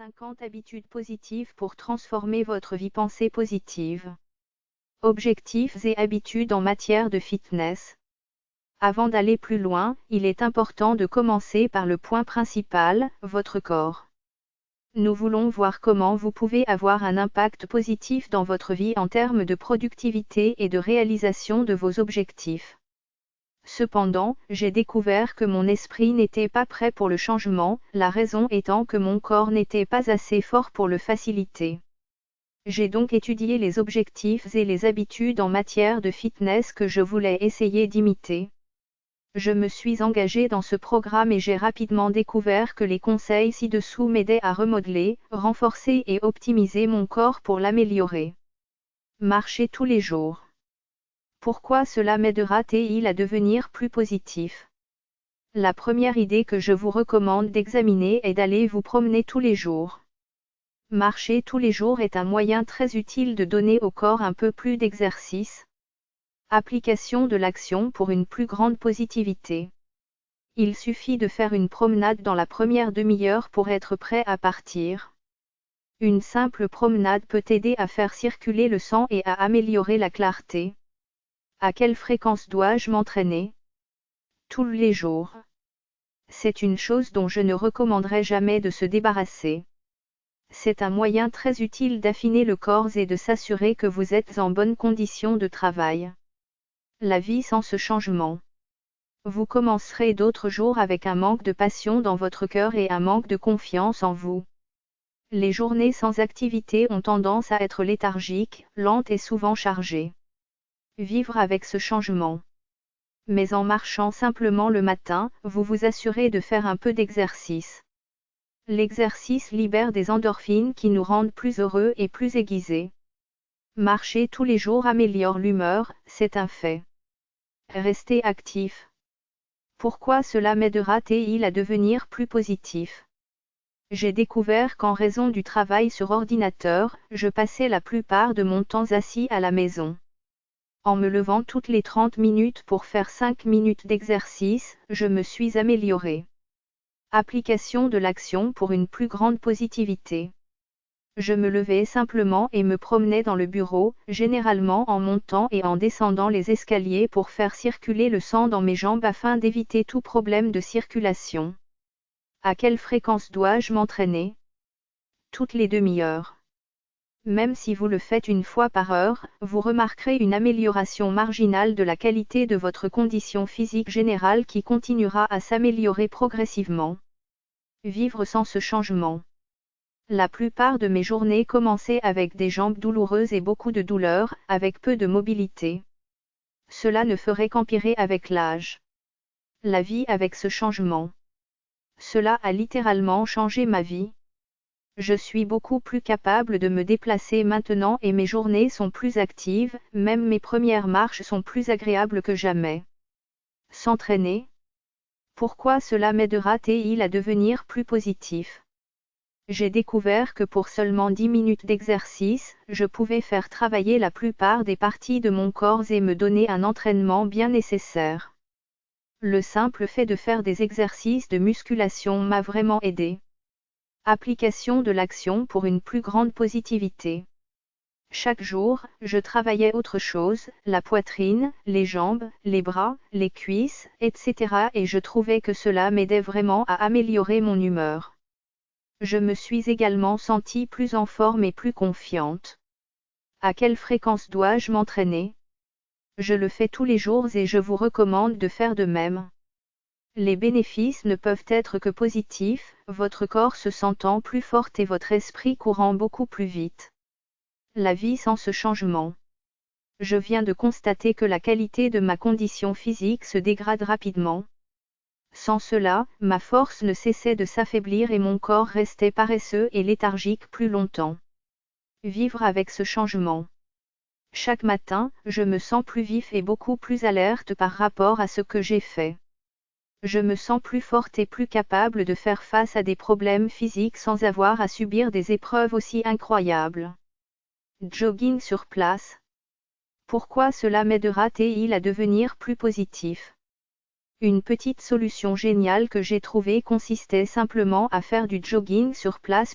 50 habitudes positives pour transformer votre vie. Pensée positive. Objectifs et habitudes en matière de fitness. Avant d'aller plus loin, il est important de commencer par le point principal, votre corps. Nous voulons voir comment vous pouvez avoir un impact positif dans votre vie en termes de productivité et de réalisation de vos objectifs. Cependant, j'ai découvert que mon esprit n'était pas prêt pour le changement, la raison étant que mon corps n'était pas assez fort pour le faciliter. J'ai donc étudié les objectifs et les habitudes en matière de fitness que je voulais essayer d'imiter. Je me suis engagé dans ce programme et j'ai rapidement découvert que les conseils ci-dessous m'aidaient à remodeler, renforcer et optimiser mon corps pour l'améliorer. Marcher tous les jours. Pourquoi cela m'aidera-t-il à devenir plus positif? La première idée que je vous recommande d'examiner est d'aller vous promener tous les jours. Marcher tous les jours est un moyen très utile de donner au corps un peu plus d'exercice. Application de l'action pour une plus grande positivité. Il suffit de faire une promenade dans la première demi-heure pour être prêt à partir. Une simple promenade peut aider à faire circuler le sang et à améliorer la clarté. À quelle fréquence dois-je m'entraîner? Tous les jours. C'est une chose dont je ne recommanderais jamais de se débarrasser. C'est un moyen très utile d'affiner le corps et de s'assurer que vous êtes en bonne condition de travail. La vie sans ce changement. Vous commencerez d'autres jours avec un manque de passion dans votre cœur et un manque de confiance en vous. Les journées sans activité ont tendance à être léthargiques, lentes et souvent chargées. Vivre avec ce changement. Mais en marchant simplement le matin, vous vous assurez de faire un peu d'exercice. L'exercice libère des endorphines qui nous rendent plus heureux et plus aiguisés. Marcher tous les jours améliore l'humeur, c'est un fait. Restez actif. Pourquoi cela m'aidera-t-il à devenir plus positif? J'ai découvert qu'en raison du travail sur ordinateur, je passais la plupart de mon temps assis à la maison. En me levant toutes les 30 minutes pour faire 5 minutes d'exercice, je me suis améliorée. Application de l'action pour une plus grande positivité. Je me levais simplement et me promenais dans le bureau, généralement en montant et en descendant les escaliers pour faire circuler le sang dans mes jambes afin d'éviter tout problème de circulation. À quelle fréquence dois-je m'entraîner? Toutes les demi-heures. Même si vous le faites une fois par heure, vous remarquerez une amélioration marginale de la qualité de votre condition physique générale qui continuera à s'améliorer progressivement. Vivre sans ce changement. La plupart de mes journées commençaient avec des jambes douloureuses et beaucoup de douleur, avec peu de mobilité. Cela ne ferait qu'empirer avec l'âge. La vie avec ce changement. Cela a littéralement changé ma vie. Je suis beaucoup plus capable de me déplacer maintenant et mes journées sont plus actives, même mes premières marches sont plus agréables que jamais. S'entraîner. Pourquoi cela m'aidera-t-il à devenir plus positif? J'ai découvert que pour seulement 10 minutes d'exercice, je pouvais faire travailler la plupart des parties de mon corps et me donner un entraînement bien nécessaire. Le simple fait de faire des exercices de musculation m'a vraiment aidé. Application de l'action pour une plus grande positivité. Chaque jour, je travaillais autre chose, la poitrine, les jambes, les bras, les cuisses, etc. et je trouvais que cela m'aidait vraiment à améliorer mon humeur. Je me suis également sentie plus en forme et plus confiante. À quelle fréquence dois-je m'entraîner? Je le fais tous les jours et je vous recommande de faire de même. Les bénéfices ne peuvent être que positifs, votre corps se sentant plus fort et votre esprit courant beaucoup plus vite. La vie sans ce changement. Je viens de constater que la qualité de ma condition physique se dégrade rapidement. Sans cela, ma force ne cessait de s'affaiblir et mon corps restait paresseux et léthargique plus longtemps. Vivre avec ce changement. Chaque matin, je me sens plus vif et beaucoup plus alerte par rapport à ce que j'ai fait. Je me sens plus forte et plus capable de faire face à des problèmes physiques sans avoir à subir des épreuves aussi incroyables. Jogging sur place. Pourquoi cela m'aidera-t-il à devenir plus positif? Une petite solution géniale que j'ai trouvée consistait simplement à faire du jogging sur place